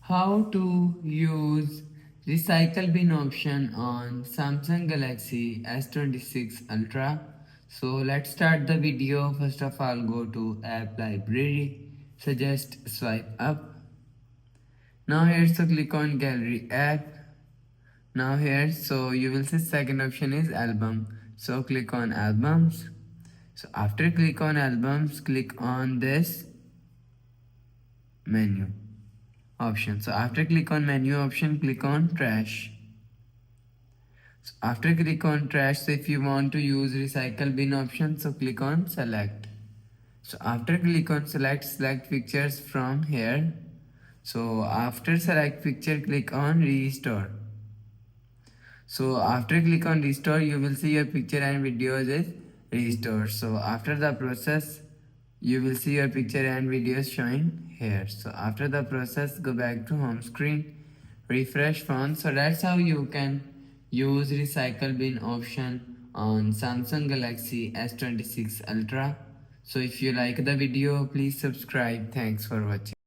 How to use recycle bin option on Samsung Galaxy S26 Ultra. So let's start the video. First of all, go to app library, suggest swipe up. Now here, so click on gallery app. Now here, so you will see second option is album. So click on albums. So after click on albums, click on this menu option. So after click on menu option, click on trash. So after click on trash, so if you want to use recycle bin option, so click on select. So after click on select pictures from here. So after select picture, click on restore. So after click on restore, you will see your picture and videos is restored. So after the process, you will see your picture and videos showing here. So after the process, go back to home screen, refresh phone. So that's how you can use recycle bin option on Samsung Galaxy S26 Ultra. So if you like the video, please subscribe. Thanks for watching.